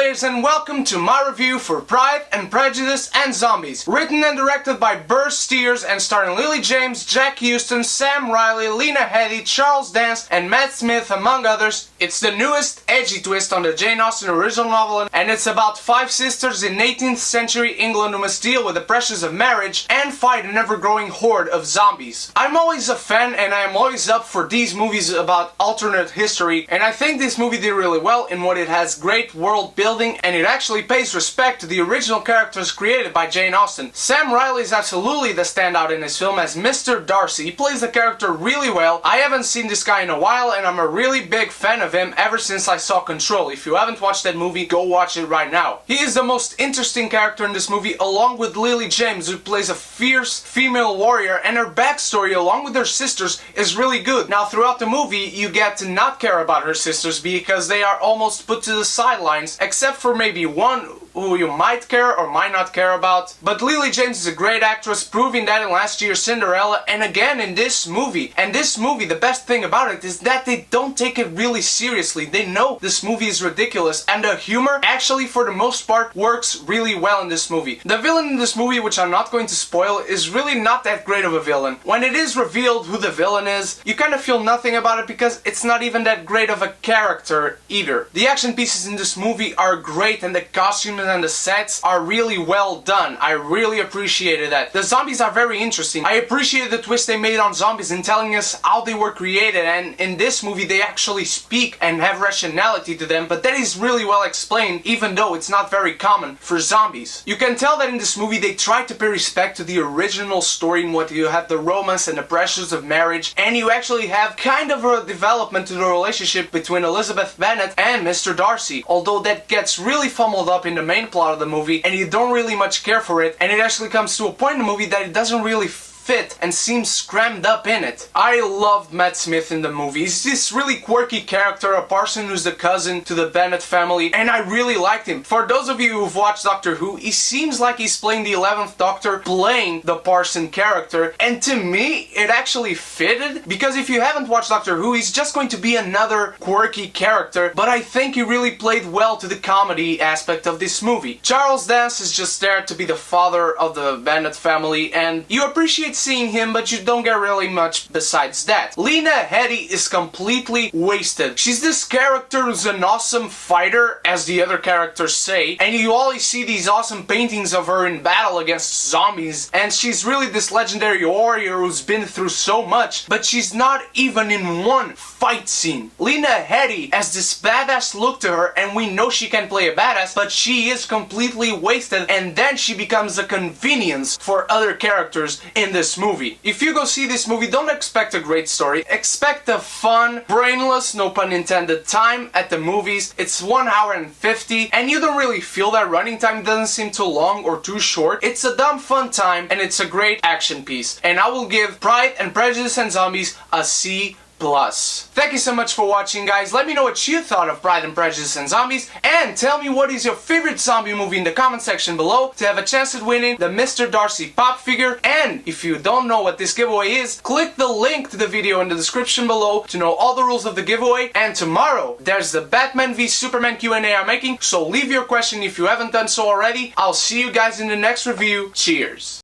players, and welcome to my review for Pride and Prejudice and Zombies. Written and directed by Burst Steers and starring Lily James, Jack Houston, Sam Riley, Lena Headey, Charles Dance and Matt Smith among others. It's the newest edgy twist on the Jane Austen original novel, and it's about 5 sisters in 18th century England who must deal with the pressures of marriage and fight an ever-growing horde of zombies. I'm always a fan and I'm always up for these movies about alternate history, and I think this movie did really well in what it has great world building, and it actually pays respect to the original characters created by Jane Austen. Sam Riley is absolutely the standout in this film as Mr. Darcy. He plays the character really well. I haven't seen this guy in a while and I'm a really big fan of him ever since I saw Control. If you haven't watched that movie, go watch it right now. He is the most interesting character in this movie, along with Lily James, who plays a fierce female warrior, and her backstory along with her sisters is really good. Now throughout the movie you get to not care about her sisters because they are almost put to the sidelines, except for maybe one who you might care or might not care about. But Lily James is a great actress, proving that in last year's Cinderella and again in this movie. And this movie, the best thing about it is that they don't take it really seriously. They know this movie is ridiculous, and the humor actually for the most part works really well in this movie. The villain in this movie, which I'm not going to spoil, is really not that great of a villain. When it is revealed who the villain is, you kind of feel nothing about it because it's not even that great of a character either. The action pieces in this movie are great and the costumes and the sets are really well done. I really appreciated that. The zombies are very interesting. I appreciated the twist they made on zombies in telling us how they were created, and in this movie they actually speak and have rationality to them, but that is really well explained even though it's not very common for zombies. You can tell that in this movie they tried to pay respect to the original story in what you have the romance and the pressures of marriage, and you actually have kind of a development to the relationship between Elizabeth Bennet and Mr. Darcy, although that gets really fumbled up in the main plot of the movie and you don't really much care for it, and it actually comes to a point in the movie that it doesn't really fit and seems scrammed up in it. I loved Matt Smith in the movie. He's this really quirky character, a parson who's the cousin to the Bennet family, and I really liked him. For those of you who've watched Doctor Who, he seems like he's playing the 11th Doctor, playing the parson character, and to me it actually fitted, because if you haven't watched Doctor Who, he's just going to be another quirky character, but I think he really played well to the comedy aspect of this movie. Charles Dance is just there to be the father of the Bennet family, and you appreciate seeing him, but you don't get really much besides that. Lena Headey is completely wasted. She's this character who's an awesome fighter, as the other characters say, and you always see these awesome paintings of her in battle against zombies, and she's really this legendary warrior who's been through so much, but she's not even in one fight scene. Lena Headey has this badass look to her, and we know she can play a badass, but she is completely wasted, and then she becomes a convenience for other characters in this movie. If you go see this movie, don't expect a great story. Expect a fun, brainless, no pun intended, time at the movies. It's 1 hour and 50, and you don't really feel that running time. Doesn't seem too long or too short. It's a dumb fun time, and it's a great action piece. And I will give Pride and Prejudice and Zombies a C+. Thank you so much for watching, guys. Let me know what you thought of Pride and Prejudice and Zombies, and tell me what is your favorite zombie movie in the comment section below to have a chance at winning the Mr. Darcy pop figure. And if you don't know what this giveaway is, click the link to the video in the description below to know all the rules of the giveaway. And tomorrow there's the Batman v Superman Q&A I'm making, so leave your question if you haven't done so already. I'll see you guys in the next review. Cheers!